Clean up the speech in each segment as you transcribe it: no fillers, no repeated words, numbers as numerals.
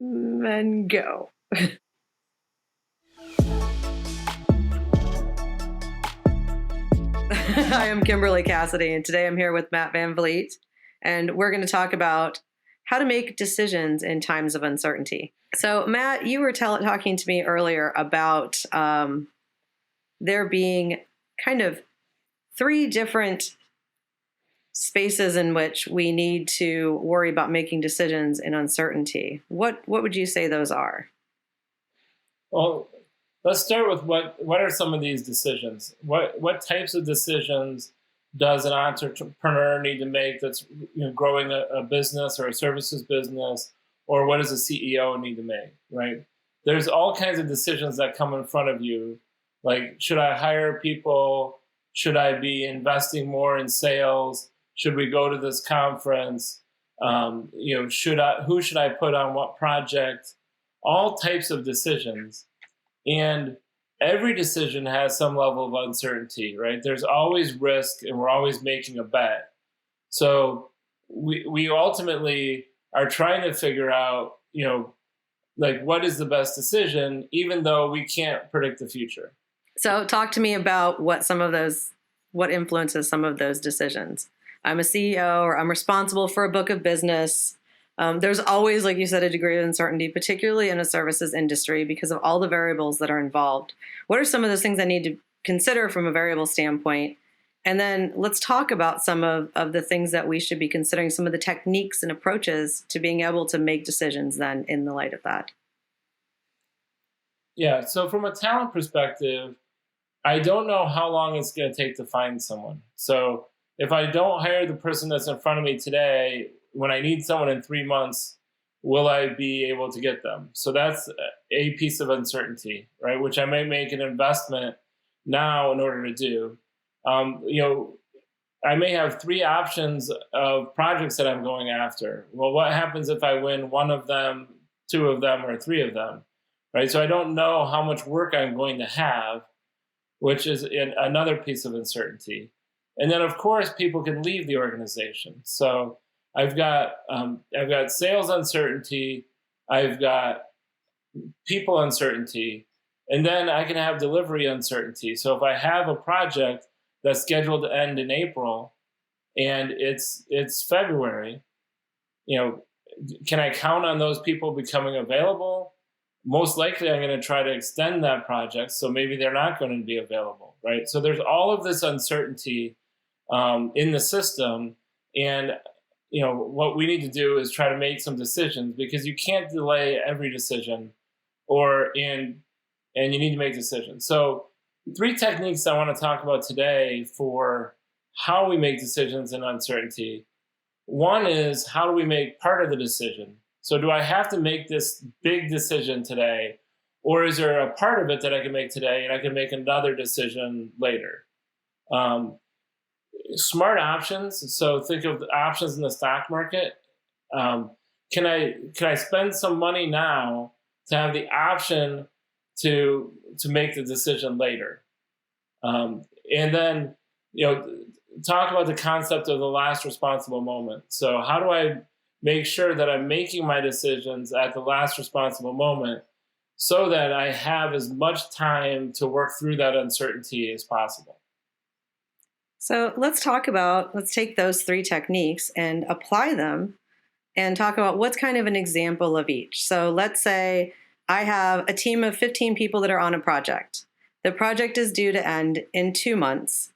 And go. I am Kimberly Cassidy, and today I'm here with Matt Van Vliet, and we're going to talk about how to make decisions in times of uncertainty. So, Matt, you were talking to me earlier about there being kind of three different spaces in which we need to worry about making decisions in uncertainty. What would you say those are? Well, let's start with what are some of these decisions? What types of decisions does an entrepreneur need to make that's growing a business or a services business, or what does a CEO need to make, right? There's all kinds of decisions that come in front of you, like should I hire people? Should I be investing more in sales? Should we go to this conference? Who should I put on what project? All types of decisions. And every decision has some level of uncertainty, right? There's always risk, and we're always making a bet. So we ultimately are trying to figure out, like what is the best decision, even though we can't predict the future. So, talk to me about what influences some of those decisions. I'm a CEO, or I'm responsible for a book of business. There's always, like you said, a degree of uncertainty, particularly in a services industry, because of all the variables that are involved. What are some of those things I need to consider from a variable standpoint? And then let's talk about some of the things that we should be considering, some of the techniques and approaches to being able to make decisions then in the light of that. Yeah, so from a talent perspective, I don't know how long it's going to take to find someone. So if I don't hire the person that's in front of me today, when I need someone in 3 months, will I be able to get them? So that's a piece of uncertainty, right? Which I may make an investment now in order to do. I may have three options of projects that I'm going after. Well, what happens if I win one of them, two of them, or three of them, right? So I don't know how much work I'm going to have, which is another piece of uncertainty. And then, of course, people can leave the organization. So I've got sales uncertainty, I've got people uncertainty, and then I can have delivery uncertainty. So if I have a project that's scheduled to end in April and it's February, can I count on those people becoming available? Most likely I'm going to try to extend that project, so maybe they're not going to be available, right? So there's all of this uncertainty in the system, and what we need to do is try to make some decisions, because you can't delay every decision, and you need to make decisions. So three techniques I want to talk about today for how we make decisions in uncertainty. One is, how do we make part of the decision? So do I have to make this big decision today, or is there a part of it that I can make today and I can make another decision later? Smart options. So think of the options in the stock market. Can I spend some money now to have the option to make the decision later? And then talk about the concept of the last responsible moment. So how do I make sure that I'm making my decisions at the last responsible moment, so that I have as much time to work through that uncertainty as possible? So let's take those three techniques and apply them and talk about what's kind of an example of each. So let's say I have a team of 15 people that are on a project. The project is due to end in 2 months.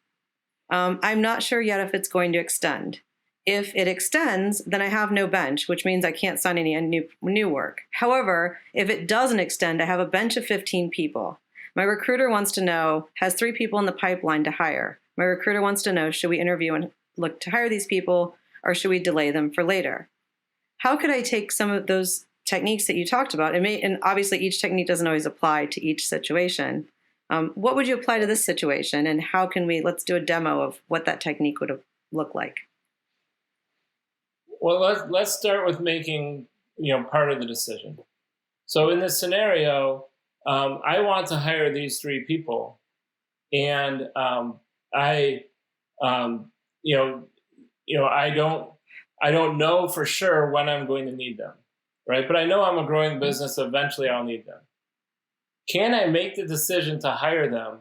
I'm not sure yet if it's going to extend. If it extends, then I have no bench, which means I can't sign any new work. However, if it doesn't extend, I have a bench of 15 people. My recruiter wants to know, has 3 people in the pipeline to hire. My recruiter wants to know, should we interview and look to hire these people, or should we delay them for later? How could I take some of those techniques that you talked about? And obviously each technique doesn't always apply to each situation. What would you apply to this situation, and how can let's do a demo of what that technique would have looked like. Well, let's start with making part of the decision. So in this scenario, I want to hire these 3 people, and I I don't know for sure when I'm going to need them, right? But I know I'm a growing business. So eventually I'll need them. Can I make the decision to hire them,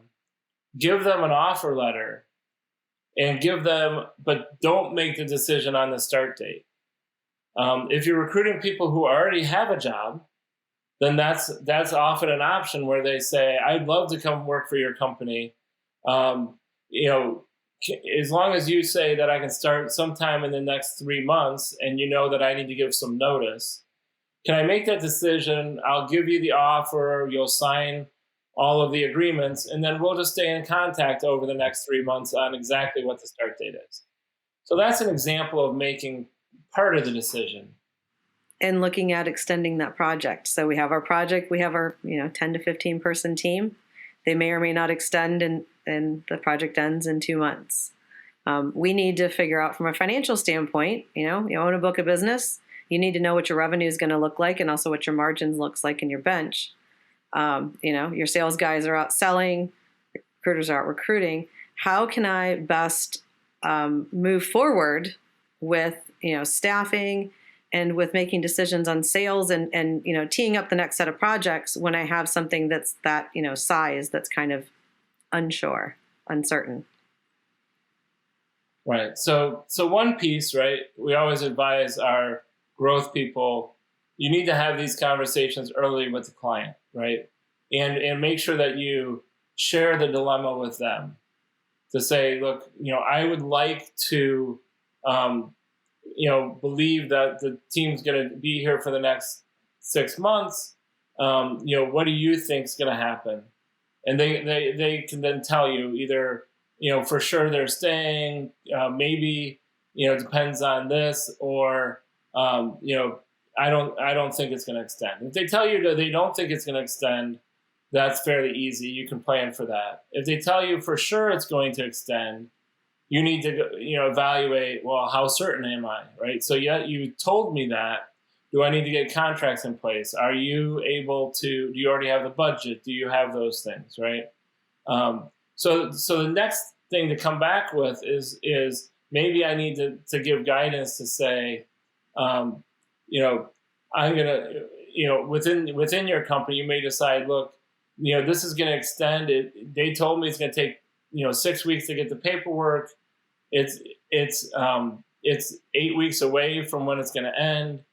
give them an offer letter, and but don't make the decision on the start date? If you're recruiting people who already have a job, then that's often an option where they say, "I'd love to come work for your company. Um, you know, as long as you say that I can start sometime in the next 3 months, and you know that I need to give some notice, can I make that decision? I'll give you the offer. You'll sign all of the agreements, and then we'll just stay in contact over the next 3 months on exactly what the start date is." So that's an example of making part of the decision. And looking at extending that project. So we have our project, we have our 10 to 15 person team. They may or may not extend, and the project ends in 2 months. We need to figure out from a financial standpoint, you own a book of business, you need to know what your revenue is going to look like and also what your margins looks like in your bench. Your sales guys are out selling, recruiters are out recruiting. How can I best move forward with staffing and with making decisions on sales and teeing up the next set of projects when I have something that's that size that's kind of uncertain. Right. So one piece, right? We always advise our growth people, you need to have these conversations early with the client, right? And make sure that you share the dilemma with them to say, look, I would like to believe that the team's going to be here for the next 6 months. What do you think is going to happen? And they can then tell you either, for sure they're staying, maybe, it depends on this, or, I don't think it's going to extend. If they tell you that they don't think it's going to extend, that's fairly easy. You can plan for that. If they tell you for sure it's going to extend, you need to evaluate, well, how certain am I, right? So you told me that. Do I need to get contracts in place? Are you able to, do you already have the budget? Do you have those things, right? So the next thing to come back with is maybe I need to give guidance to say, I'm going to, within your company, you may decide, look, this is going to extend it. They told me it's going to take, 6 weeks to get the paperwork. It's 8 weeks away from when it's going to end.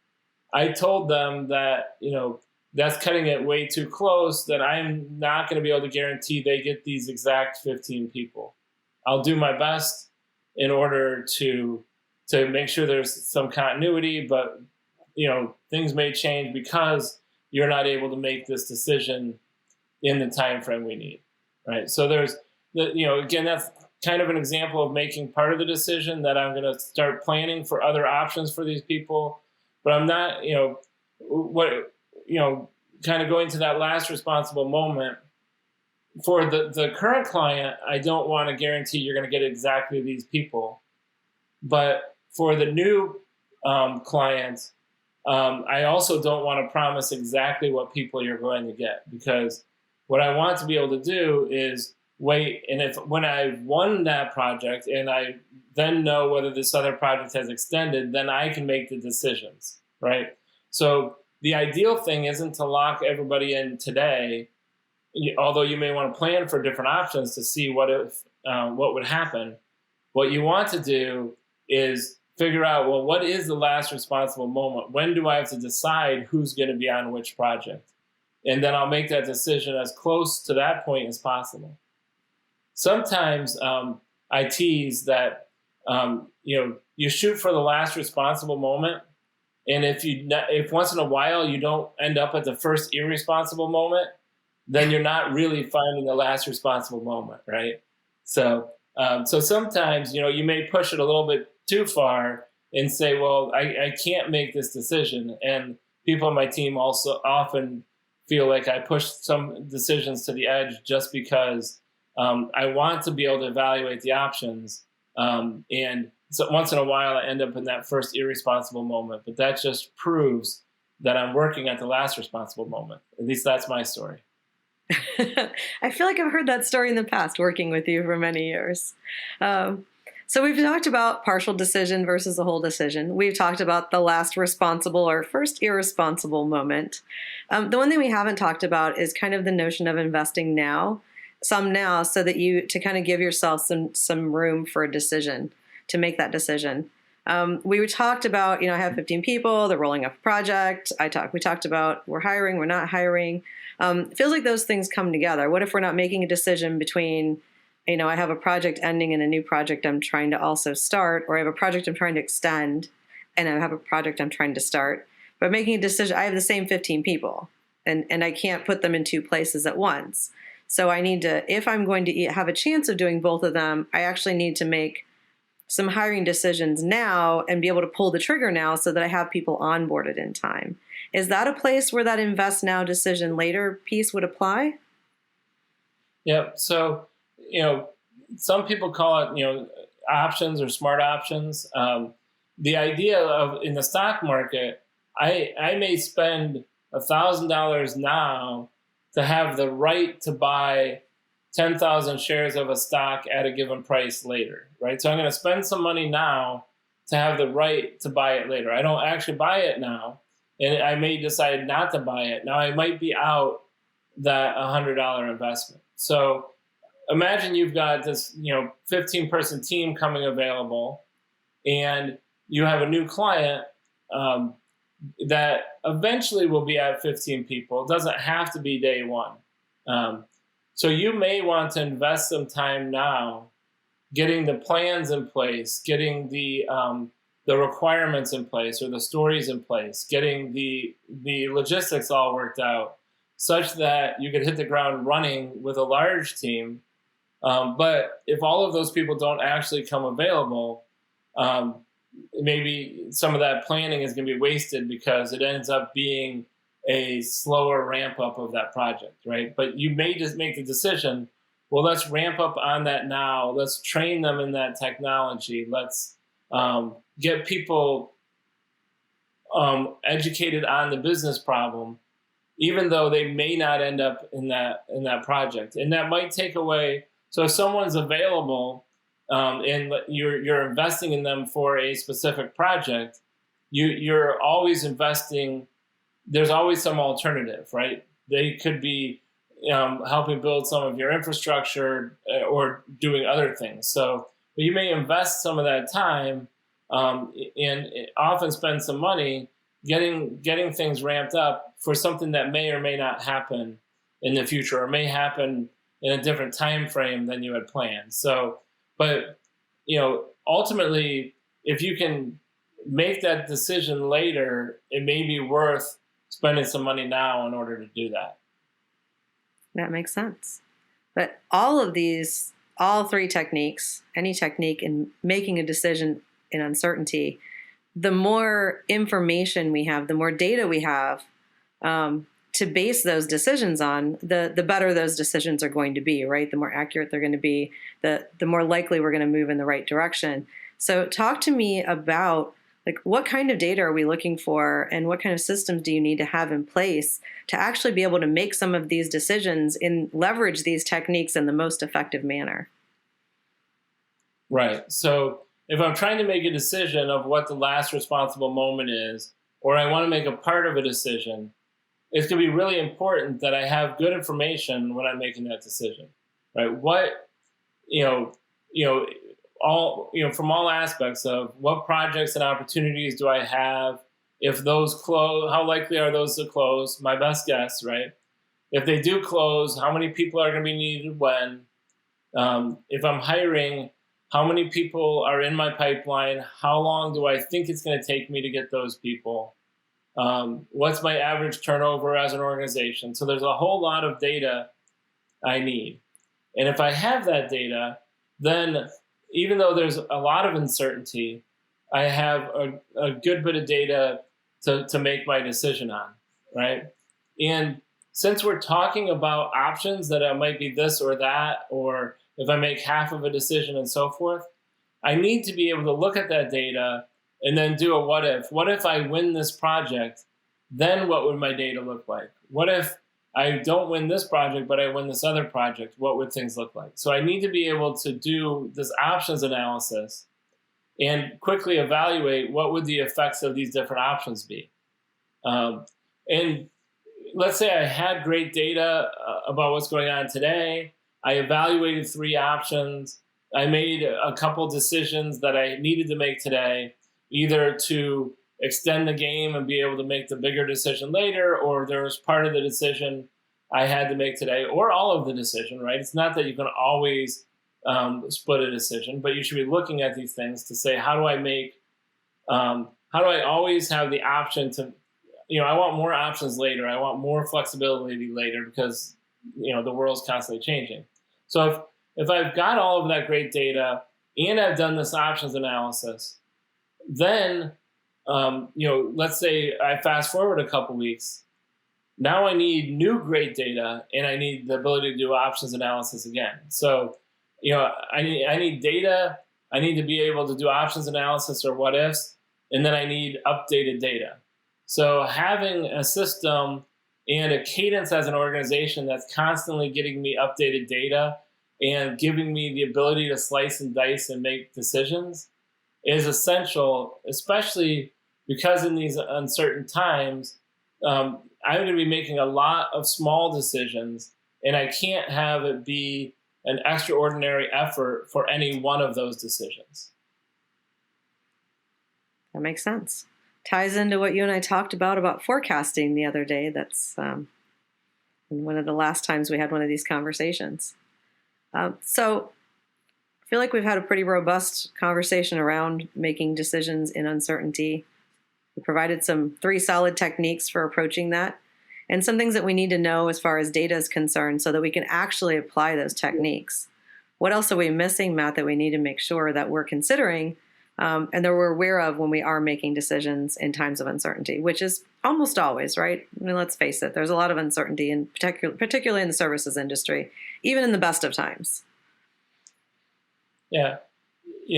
I told them that, that's cutting it way too close, that I'm not going to be able to guarantee they get these exact 15 people. I'll do my best in order to make sure there's some continuity, but, things may change because you're not able to make this decision in the time frame we need, right? So there's, again, that's kind of an example of making part of the decision, that I'm going to start planning for other options for these people. But I'm not, kind of going to that last responsible moment. For the current client, I don't want to guarantee you're going to get exactly these people. But for the new client, I also don't want to promise exactly what people you're going to get, because what I want to be able to do is wait, and when I've won that project and I then know whether this other project has extended, then I can make the decisions, right? So the ideal thing isn't to lock everybody in today, although you may want to plan for different options to see what would happen. What you want to do is figure out, well, what is the last responsible moment? When do I have to decide who's going to be on which project? And then I'll make that decision as close to that point as possible. Sometimes I tease that, you shoot for the last responsible moment. And if once in a while you don't end up at the first irresponsible moment, then you're not really finding the last responsible moment, right? So sometimes, you may push it a little bit too far and say, well, I can't make this decision. And people on my team also often feel like I push some decisions to the edge just because I want to be able to evaluate the options. And so once in a while, I end up in that first irresponsible moment. But that just proves that I'm working at the last responsible moment. At least that's my story. I feel like I've heard that story in the past, working with you for many years. So we've talked about partial decision versus a whole decision. We've talked about the last responsible or first irresponsible moment. The one thing we haven't talked about is kind of the notion of investing now, so that to kind of give yourself some room for a decision, to make that decision. We talked about, I have 15 people, they're rolling up a project. We talked about we're hiring, we're not hiring. It feels like those things come together. What if we're not making a decision between, I have a project ending and a new project I'm trying to also start, or I have a project I'm trying to extend and I have a project I'm trying to start. But making a decision, I have the same 15 people and I can't put them in two places at once. So I need to, if I'm going to have a chance of doing both of them, I actually need to make some hiring decisions now and be able to pull the trigger now so that I have people onboarded in time. Is that a place where that invest now, decision later piece would apply? Yeah. So, some people call it, options or smart options. The idea of in the stock market, I may spend $1,000 now to have the right to buy 10,000 shares of a stock at a given price later, right? So I'm going to spend some money now to have the right to buy it later. I don't actually buy it now, and I may decide not to buy it. Now I might be out that $100 investment. So imagine you've got this, 15-person team coming available, and you have a new client that eventually will be at 15 people. It doesn't have to be day one. So you may want to invest some time now getting the plans in place, getting the requirements in place or the stories in place, getting the logistics all worked out such that you could hit the ground running with a large team. But if all of those people don't actually come available, maybe some of that planning is going to be wasted because it ends up being a slower ramp up of that project, right? But you may just make the decision, well, let's ramp up on that now. Let's train them in that technology. Let's get people educated on the business problem, even though they may not end up in that project. And that might take away. So if someone's available and you're investing in them for a specific project, you're always investing. There's always some alternative, right? They could be helping build some of your infrastructure or doing other things. So you may invest some of that time and often spend some money getting things ramped up for something that may or may not happen in the future or may happen in a different time frame than you had planned. So, but ultimately, if you can make that decision later, it may be worth spending some money now in order to do that. That makes sense. But all three techniques, any technique in making a decision in uncertainty, the more information we have, the more data we have to base those decisions on, the better those decisions are going to be, right? The more accurate they're going to be, the more likely we're going to move in the right direction. So talk to me about what kind of data are we looking for and what kind of systems do you need to have in place to actually be able to make some of these decisions and leverage these techniques in the most effective manner? Right. So if I'm trying to make a decision of what the last responsible moment is, or I want to make a part of a decision, it's going to be really important that I have good information when I'm making that decision, right? What, from all aspects of what projects and opportunities do I have? If those close, how likely are those to close? My best guess, right? If they do close, how many people are going to be needed when? If I'm hiring, how many people are in my pipeline? How long do I think it's going to take me to get those people? What's my average turnover as an organization? So there's a whole lot of data I need. And if I have that data, then even though there's a lot of uncertainty, I have a good bit of data to make my decision on, right? And since we're talking about options that it might be this or that, or if I make half of a decision and so forth, I need to be able to look at that data and then do a what if. What if I win this project? Then what would my data look like? What if I don't win this project, but I win this other project, what would things look like? So I need to be able to do this options analysis and quickly evaluate what would the effects of these different options be. And let's say I had great data about what's going on today. I evaluated 3 options. I made a couple decisions that I needed to make today, either to extend the game and be able to make the bigger decision later, or there was part of the decision I had to make today, or all of the decision, right? It's not that you can always split a decision, but you should be looking at these things to say, how do I always have the option to, I want more options later. I want more flexibility later because, the world's constantly changing. So if I've got all of that great data and I've done this options analysis, then let's say I fast forward a couple weeks. Now I need new great data, and I need the ability to do options analysis again. So, I need data. I need to be able to do options analysis or what ifs, and then I need updated data. So having a system and a cadence as an organization that's constantly getting me updated data and giving me the ability to slice and dice and make decisions is essential, especially because in these uncertain times, I'm going to be making a lot of small decisions, and I can't have it be an extraordinary effort for any one of those decisions. That makes sense. Ties into what you and I talked about forecasting the other day. That's one of the last times we had one of these conversations. So I feel like we've had a pretty robust conversation around making decisions in uncertainty. We provided 3 solid techniques for approaching that, and some things that we need to know as far as data is concerned so that we can actually apply those techniques. What else are we missing, Matt, that we need to make sure that we're considering and that we're aware of when we are making decisions in times of uncertainty, which is almost always, right? I mean, let's face it, there's a lot of uncertainty, in particularly in the services industry, even in the best of times. Yeah.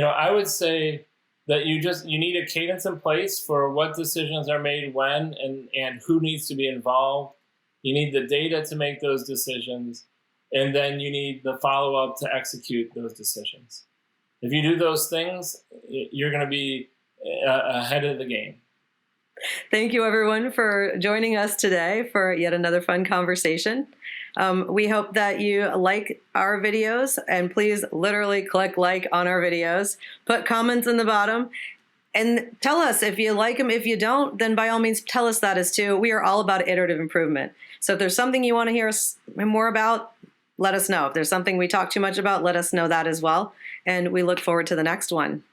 I would say that you need a cadence in place for what decisions are made when and who needs to be involved. You need the data to make those decisions, and then you need the follow-up to execute those decisions. If you do those things, you're going to be ahead of the game. Thank you, everyone, for joining us today for yet another fun conversation. We hope that you like our videos, and please literally click like on our videos, put comments in the bottom, and tell us if you like them. If you don't, then by all means, tell us that as too. We are all about iterative improvement. So if there's something you want to hear us more about, let us know. If there's something we talk too much about, let us know that as well. And we look forward to the next one.